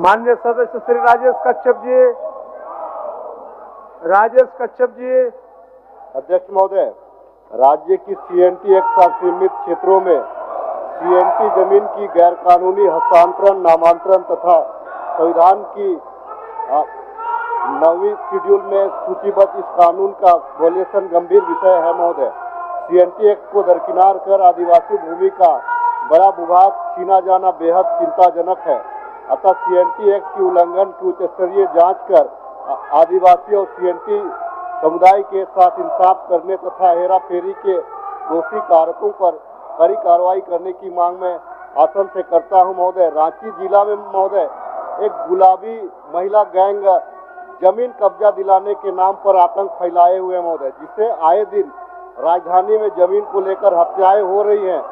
माननीय सदस्य श्री राजेश कच्छप जी। अध्यक्ष महोदय, राज्य की सीएनटी एक्ट साथ सीमित क्षेत्रों में सीएनटी जमीन की गैरकानूनी हस्तांतरण, नामांतरण तथा संविधान की 9वीं शेड्यूल में सूचीबद्ध इस कानून का वॉल्यूशन गंभीर विषय है महोदय। सीएनटी एक्ट को दरकिनार कर आदिवासी भूमि का बड़ा भूभाग छीना जाना बेहद चिंताजनक है। अतः सीएनटी एक्ट की उल्लंघन की उच्च स्तरीय जांच कर आदिवासी और सीएनटी समुदाय के साथ इंसाफ करने तथा हेराफेरी के दोषी कारकों पर कड़ी कार्रवाई करने की मांग मैं आसन से करता हूं महोदय। रांची जिला में महोदय एक गुलाबी महिला गैंग जमीन कब्जा दिलाने के नाम पर आतंक फैलाए हुए महोदय, जिससे आए दिन राजधानी में जमीन को लेकर हत्याएं हो रही हैं,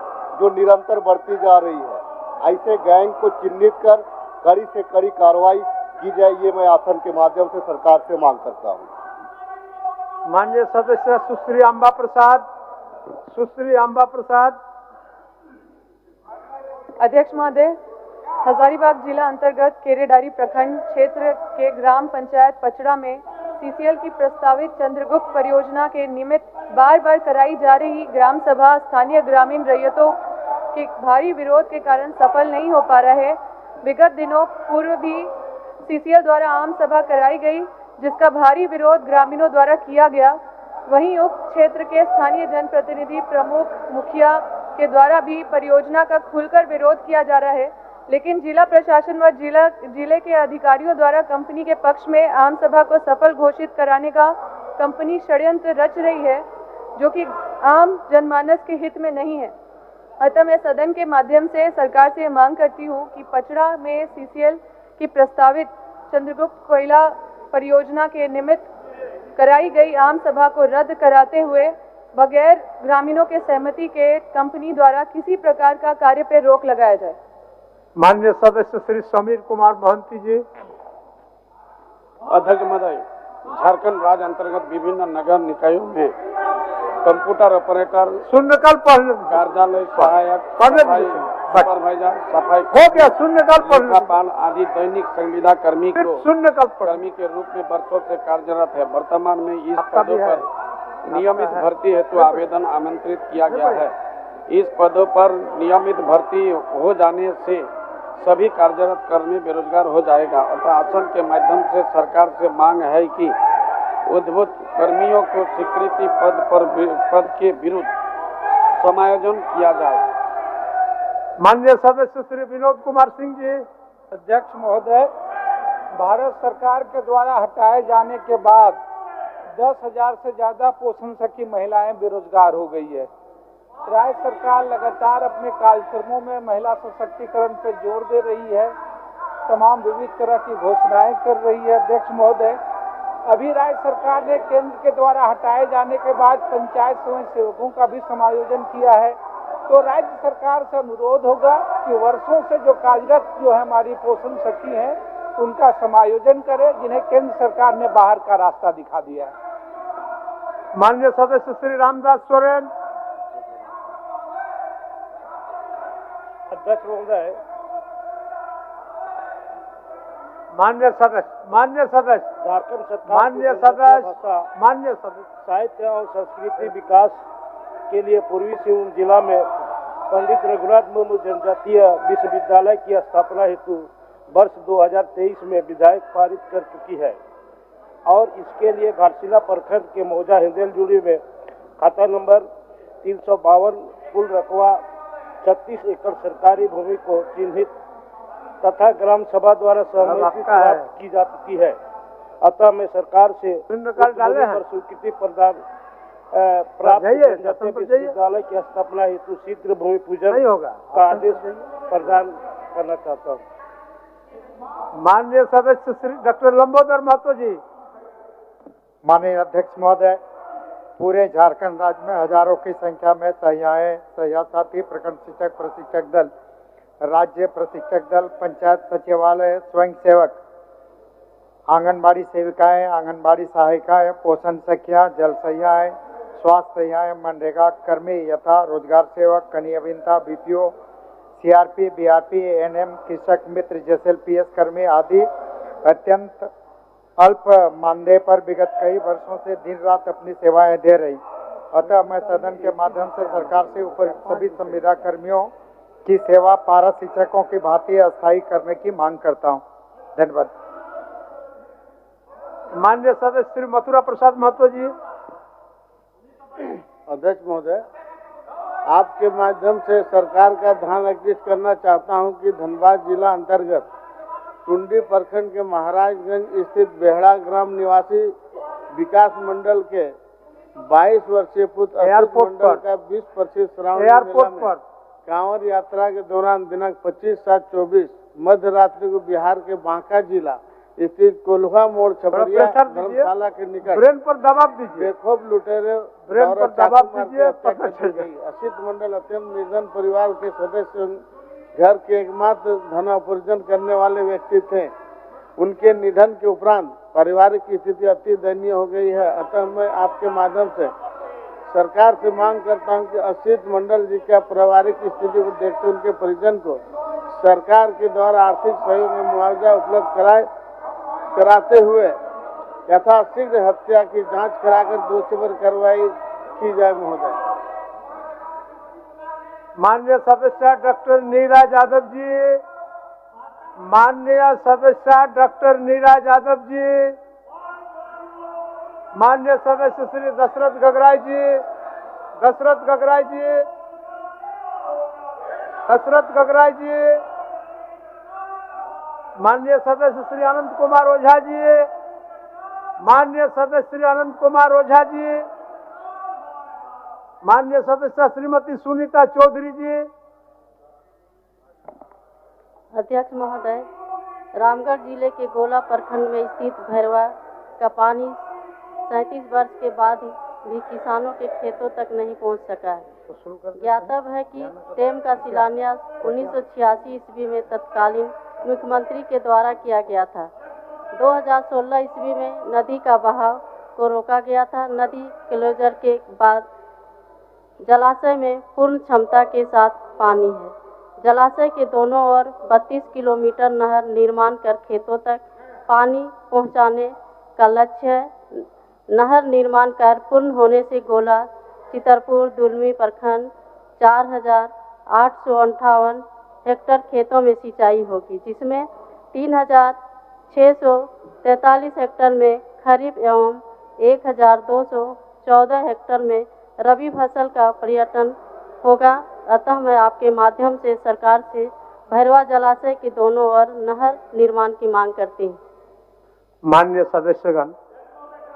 जो निरंतर बढ़ती जा रही है। ऐसे गैंग को चिन्हित कर कड़ी से कड़ी कार्रवाई की जाए, ये मैं आसन के माध्यम से सरकार से मांग करता हूं। माननीय सदस्य सुश्री अंबा प्रसाद। अध्यक्ष महोदय, हजारीबाग जिला अंतर्गत केरेडारी प्रखंड क्षेत्र के ग्राम पंचायत पचड़ा में सीसीएल की प्रस्तावित चंद्रगुप्त परियोजना के निमित्त बार बार कराई जा रही ग्राम सभा स्थानीय ग्रामीण रैयतों के भारी विरोध के कारण सफल नहीं हो पा रहा है। विगत दिनों पूर्व भी सीसीएल द्वारा आम सभा कराई गई, जिसका भारी विरोध ग्रामीणों द्वारा किया गया। वहीं उक्त क्षेत्र के स्थानीय जनप्रतिनिधि, प्रमुख, मुखिया के द्वारा भी परियोजना का खुलकर विरोध किया जा रहा है, लेकिन जिला प्रशासन व जिले के अधिकारियों द्वारा कंपनी के पक्ष में आम सभा को सफल घोषित कराने का कंपनी षड्यंत्र रच रही है, जो कि आम जनमानस के हित में नहीं है। अतः मैं सदन के माध्यम से सरकार से मांग करती हूं कि पचड़ा में सीसीएल की प्रस्तावित चंद्रगुप्त कोयला परियोजना के निमित्त कराई गई आम सभा को रद्द कराते हुए बगैर ग्रामीणों के सहमति के कंपनी द्वारा किसी प्रकार का कार्य पर रोक लगाया जाए। माननीय सदस्य श्री समीर कुमार महंती जी। अध्यक्ष महोदय, झारखंड राज्य अंतर्गत विभिन्न नगर निकायों में कंप्यूटर ऑपरेटर, शून्यकाल कार्यालय सहायक, सुपरवाइजर, सफाई हो गया, शून्यकाल पाल आदि दैनिक संविदा कर्मी को कर्मी के रूप में वर्षों से कार्यरत है। वर्तमान में इस पदों पर नियमित भर्ती हेतु आवेदन आमंत्रित किया गया है। इस पदों पर नियमित भर्ती हो जाने से सभी कार्यरत कर्मी बेरोजगार हो जाएगा। अतः आसन के माध्यम से सरकार से मांग है कि उद्भूत कर्मियों को स्वीकृति पद के विरुद्ध समायोजन किया जाए। माननीय सदस्य श्री विनोद कुमार सिंह जी। अध्यक्ष महोदय, भारत सरकार के द्वारा हटाए जाने के बाद 10,000 से ज्यादा पोषण सखी महिलाएं बेरोजगार हो गई है। राज्य सरकार लगातार अपने कार्यक्रमों में महिला सशक्तिकरण पर जोर दे रही है, तमाम विविध तरह की घोषणाएं कर रही है। अध्यक्ष महोदय, अभी राज्य सरकार ने केंद्र के द्वारा हटाए जाने के बाद पंचायत स्वयं सेवकों का भी समायोजन किया है। तो राज्य सरकार से अनुरोध होगा कि वर्षों से जो कार्यरत है हमारी पोषण सखी हैं, उनका समायोजन करे, जिन्हें केंद्र सरकार ने बाहर का रास्ता दिखा दिया है। माननीय सदस्य श्री रामदास सोरेन। अध्यक्ष महोदय, माननीय सदस्य झारखंड सरकार माननीय सदस्य साहित्य और संस्कृति विकास के लिए पूर्वी सिंहभूम जिला में पंडित रघुनाथ मुर्मू जनजातीय विश्वविद्यालय की स्थापना हेतु वर्ष 2023 में विधायक पारित कर चुकी है और इसके लिए घाटशिला प्रखंड के मौजा हिंदेलजुड़ी में खाता नंबर 352 कुल रकबा 36 एकड़ सरकारी भूमि को चिन्हित तथा ग्राम सभा द्वारा सहमति प्राप्त की जा चुकी है। अतः मैं सरकार से स्वीकृति प्रदान प्राप्त जनजातीय विश्वविद्यालय की स्थापना हेतु शीघ्र भूमि पूजन का आदेश प्रदान करना चाहता हूँ। माननीय सदस्य श्री डॉक्टर लंबोदर महतो जी। माननीय अध्यक्ष महोदय, पूरे झारखंड राज्य में हजारों की संख्या में सहयासाथी, प्रखंड शिक्षक प्रशिक्षक दल, राज्य प्रशिक्षक दल, पंचायत सचिवालय, स्वयं सेवक, आंगनबाड़ी सेविकाएं, आंगनबाड़ी सहायिकाएं, पोषण सखियां, जल सहियाएं, स्वास्थ्य सहियाएं, मनरेगा कर्मी यथा रोजगार सेवक, कनीय अभियंता, बीपीओ, सीआरपी, बीआरपी, एएनएम, कृषक मित्र, जेएसएलपीएस कर्मी आदि अत्यंत अल्प मानदेय पर विगत कई वर्षों से दिन रात अपनी सेवाएं दे रही। अतः मैं सदन के माध्यम से सरकार से उपयुक्त सभी संविदा कर्मियों की सेवा पारा शिक्षकों की भांति अस्थायी करने की मांग करता हूं। धन्यवाद। माननीय सदस्य श्री मथुरा प्रसाद महतो जी। अध्यक्ष महोदय, आपके माध्यम से सरकार का ध्यान आकृष्ट करना चाहता हूं कि धनबाद जिला अंतर्गत टुंडी प्रखंड के महाराजगंज स्थित बेहड़ा ग्राम निवासी विकास मंडल के 22 वर्षीय पुत्र एयरपोर्ट मंडल पर का 20 श्रावण एयरपोर्ट मेला पर में कांवड़ यात्रा के दौरान दिनांक 25/7/24 मध्य रात्रि को बिहार के बांका जिला स्थित कोल्हा मोड़ छपरिया प्रेशर दीजिए। धर्मशाला के निकट ब्रेन पर दबाव दीजिए। बेखौफ लुटेरे ब्रेन पर दबाव दीजिए, हत्या पता कर दी गई। असित मंडल अत्यंत निर्धन परिवार के सदस्य घर के एकमात्र धनोपार्जन करने वाले व्यक्ति थे। उनके निधन के उपरांत पारिवारिक स्थिति अति दयनीय हो गई है। अतः मैं आपके माध्यम से सरकार से मांग करता हूं कि असित मंडल जी का पारिवारिक स्थिति को देखते उनके परिजन को सरकार के द्वारा आर्थिक सहयोग में मुआवजा उपलब्ध कराते हुए यथाशीघ्र हत्या की जांच कराकर दोषी पर कार्रवाई की जाए महोदय। माननीय सदस्य डॉक्टर नीरज यादव जी। माननीय सदस्य डॉक्टर नीरज यादव जी। माननीय सदस्य श्री दशरथ गगराय जी। दशरथ गगराय जी। दशरथ गगराय जी। माननीय सदस्य श्री अनंत कुमार ओझा जी। माननीय सदस्य श्री अनंत कुमार ओझा जी। माननीय सदस्य श्रीमती सुनीता चौधरी जी। अध्यक्ष महोदय, रामगढ़ जिले के गोला प्रखंड में स्थित भैरवा का पानी 37 वर्ष के बाद भी किसानों के खेतों तक नहीं पहुंच सका है। ज्ञातव्य है कि डैम का शिलान्यास 1986 ईस्वी में तत्कालीन मुख्यमंत्री के द्वारा किया गया था। 2016 ईस्वी में नदी का बहाव को रोका गया था। नदी क्लोजर के बाद जलाशय में पूर्ण क्षमता के साथ पानी है। जलाशय के दोनों ओर 32 किलोमीटर नहर निर्माण कर खेतों तक पानी पहुंचाने का लक्ष्य है। नहर निर्माण कार्य पूर्ण होने से गोला, चितरपुर, दुलमी प्रखंड 4,858 हेक्टेयर खेतों में सिंचाई होगी, जिसमें 3,643 हेक्टेयर में खरीफ एवं 1,214 हेक्टेयर में रबी फसल का पर्यटन होगा। अतः मैं आपके माध्यम से सरकार से भैरवा जलाशय के दोनों ओर नहर निर्माण की मांग करती हूँ। माननीय सदस्यगण,